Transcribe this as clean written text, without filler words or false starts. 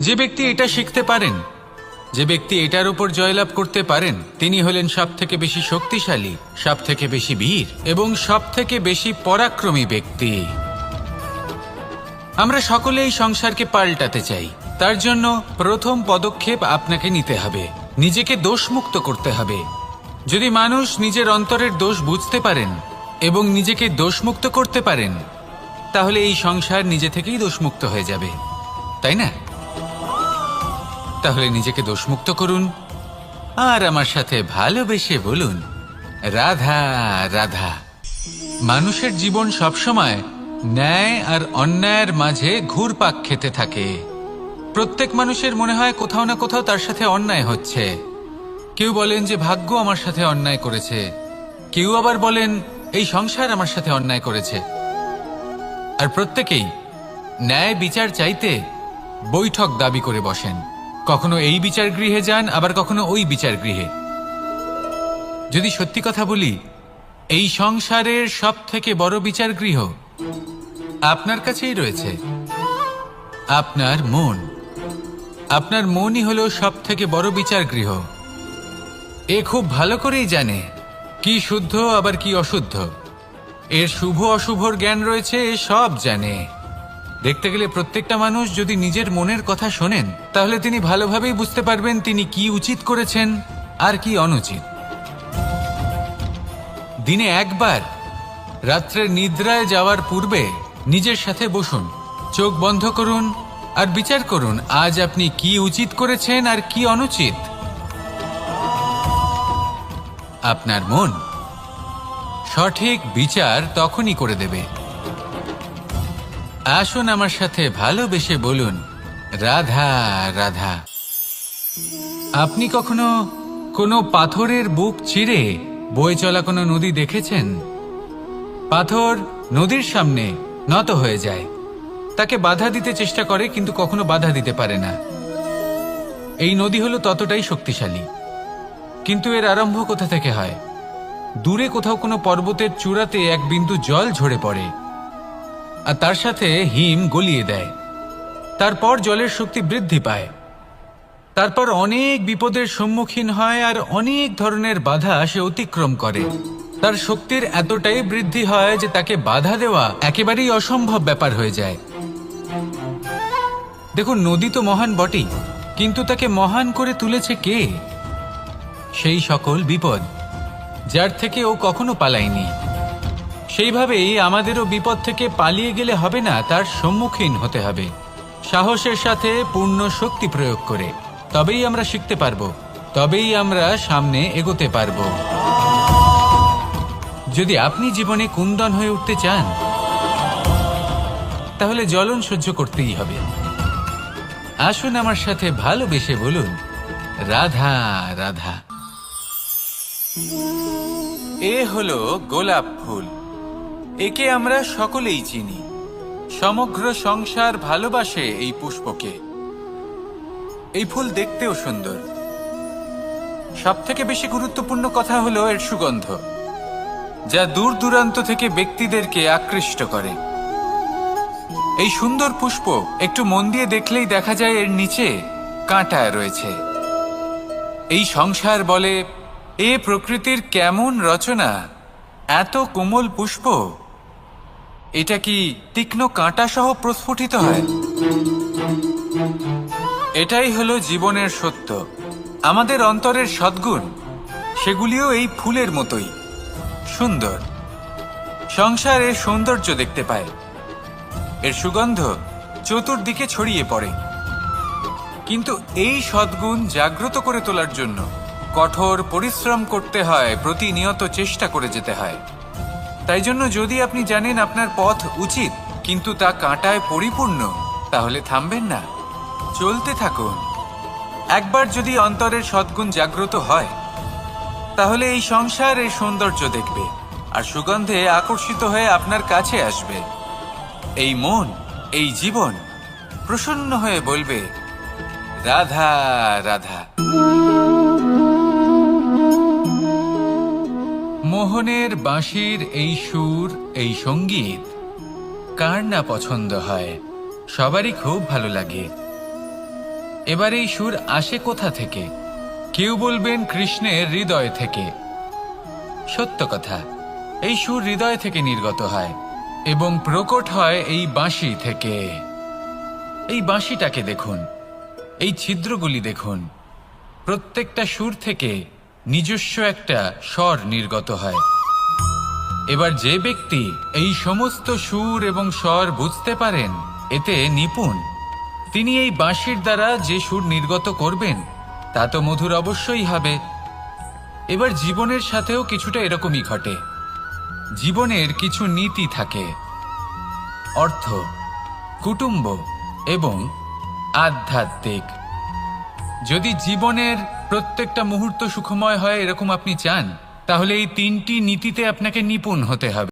যে ব্যক্তি এটা শিখতে পারেন, যে ব্যক্তি এটার উপর জয়লাভ করতে পারেন, তিনি হলেন সব থেকে বেশি শক্তিশালী, সব থেকে বেশি বীর এবং সব থেকে বেশি পরাক্রমী ব্যক্তি। আমরা সকলে এই সংসারকে পাল্টাতে চাই। তার জন্য প্রথম পদক্ষেপ আপনাকে নিতে হবে, নিজেকে দোষমুক্ত করতে হবে। যদি মানুষ নিজের অন্তরের দোষ বুঝতে পারেন এবং নিজেকে দোষমুক্ত করতে পারেন, তাহলে এই সংসার নিজে থেকেই দোষমুক্ত হয়ে যাবে, তাই না? তাহলে নিজেকে দোষমুক্ত করুন আর আমার সাথে ভালোবেসে বলুন, রাধা রাধা। মানুষের জীবন সবসময় ন্যায় আর অন্যায়ের মাঝে ঘুরপাক খেতে থাকে। প্রত্যেক মানুষের মনে হয় কোথাও না কোথাও তার সাথে অন্যায় হচ্ছে। কেউ বলেন যে ভাগ্য আমার সাথে অন্যায় করেছে, কেউ আবার বলেন এই সংসার আমার সাথে অন্যায় করেছে। আর প্রত্যেকেই ন্যায় বিচার চাইতে বৈঠক দাবি করে বসেন। কখনো এই বিচার গৃহে যান, আবার কখনো ওই বিচার গৃহে। যদি সত্যি কথা বলি, এই সংসারের সব থেকে বড় বিচার গৃহ আপনার কাছেই রয়েছে, আপনার মন। আপনার মনই হলো সব থেকে বড় বিচার গৃহ। এ খুব ভালো করেই জানে কি শুদ্ধ আবার কি অশুদ্ধ, এর শুভ অশুভর জ্ঞান রয়েছে, এ সব জানে। দেখতে গেলে প্রত্যেকটা মানুষ যদি নিজের মনের কথা শোনেন, তাহলে তিনি ভালোভাবেই বুঝতে পারবেন তিনি কি উচিত করেছেন আর কি অনুচিত। দিনে একবার রাত্রের নিদ্রায় যাওয়ার পূর্বে নিজের সাথে বসুন, চোখ বন্ধ করুন আর বিচার করুন আজ আপনি কি উচিত করেছেন আর কি অনুচিত। আপনার মন সঠিক বিচার তখনই করে দেবে। আসুন আমার সাথে ভালোবেসে বলুন, রাধা রাধা। আপনি কখনো কোনো পাথরের বুক চিরে বয়ে চলা কোনো নদী দেখেছেন? পাথর নদীর সামনে নত হয়ে যায়, তাকে বাধা দিতে চেষ্টা করে কিন্তু কখনো বাধা দিতে পারে না। এই নদী হলো ততটাই শক্তিশালী, কিন্তু এর আরম্ভ কোথা থেকে হয়? দূরে কোথাও কোনো পর্বতের চূড়াতে এক বিন্দু জল ঝরে পড়ে আর তার সাথে হিম গলিয়ে দেয়। তারপর জলের শক্তি বৃদ্ধি পায়, তারপর অনেক বিপদের সম্মুখীন হয় আর অনেক ধরনের বাধা সে অতিক্রম করে। তার শক্তির এতটাই বৃদ্ধি হয় যে তাকে বাধা দেওয়া একেবারেই অসম্ভব ব্যাপার হয়ে যায়। দেখুন, নদী তো মহান বটেই, কিন্তু তাকে মহান করে তুলেছে কে? সেই সকল বিপদ যার থেকে ও কখনো পালায়নি। সেইভাবেই আমাদেরও বিপদ থেকে পালিয়ে গেলে হবে না, তার সম্মুখীন হতে হবে সাহসের সাথে, পূর্ণ শক্তি প্রয়োগ করে। তবেই আমরা শিখতে পারবো, তবেই আমরা সামনে এগোতে পারবো। যদি আপনি জীবনে কুন্দন হয়ে উঠতে চান, তাহলে জ্বলন সহ্য করতেই হবে। আসুন আমার সাথে ভালোবেসে বলুন, রাধা রাধা। এ হলো গোলাপ ফুল। একে আমরা সকলেই চিনি। সমগ্র সংসার ভালোবাসে এই পুষ্পকে। এই ফুল দেখতেও সুন্দর। সবথেকে বেশি গুরুত্বপূর্ণ কথা হলো এর সুগন্ধ, যা দূর দূরান্ত থেকে ব্যক্তিদেরকে আকৃষ্ট করে। এই সুন্দর পুষ্প একটু মন দিয়ে দেখলেই দেখা যায় এর নিচে কাঁটা রয়েছে। এই সংসার বলে, এ প্রকৃতির কেমন রচনা, এত কোমল পুষ্প, এটা কি তীক্ষ্ণ কাঁটা সহ প্রস্ফুটিত হয়? এটাই হলো জীবনের সত্য। আমাদের অন্তরের সদ্গুণ, সেগুলিও এই ফুলের মতোই সুন্দর। সংসার এর সৌন্দর্য দেখতে পায়, এর সুগন্ধ চতুর্দিকে ছড়িয়ে পড়ে। কিন্তু এই সদ্গুণ জাগ্রত করে তোলার জন্য কঠোর পরিশ্রম করতে হয়, প্রতিনিয়ত চেষ্টা করে যেতে হয়। তাই জন্য যদি আপনি জানেন আপনার পথ উচিত কিন্তু তা কাঁটায় পরিপূর্ণ, তাহলে থামবেন না, চলতে থাকুন। একবার যদি অন্তরের সদ্গুণ জাগ্রত হয়, তাহলে এই সংসার এর সৌন্দর্য দেখবে আর সুগন্ধে আকর্ষিত হয়ে আপনার কাছে আসবে। এই মন, এই জীবন প্রসন্ন হয়ে বলবে, রাধা রাধা। মোহনের বাঁশির এই সুর, এই সঙ্গীত কার না পছন্দ হয়? সবারই খুব ভালো লাগে। এবার এই সুর আসে কোথা থেকে? কেউ বলবেন কৃষ্ণের হৃদয় থেকে। সত্য কথা, এই সুর হৃদয় থেকে নির্গত হয় এবং প্রকট হয় এই বাঁশি থেকে। এই বাঁশিটাকে দেখুন, এই ছিদ্রগুলি দেখুন, প্রত্যেকটা সুর থেকে নিজস্ব একটা স্বর নির্গত হয়। এবার যে ব্যক্তি এই সমস্ত সুর এবং স্বর বুঝতে পারেন, এতে নিপুণ, তিনি এই বাঁশির দ্বারা যে সুর নির্গত করবেন তা তো মধুর অবশ্যই হবে। এবার জীবনের সাথেও কিছুটা এরকমই ঘটে। জীবনের কিছু নীতি থাকে, অর্থ, কুটুম্ব এবং আধ্যাত্মিক। যদি জীবনের প্রত্যেকটা মুহূর্ত সুখময় হয় এরকম আপনি চান, তাহলে এই তিনটি নীতিতে আপনাকে নিপুণ হতে হবে।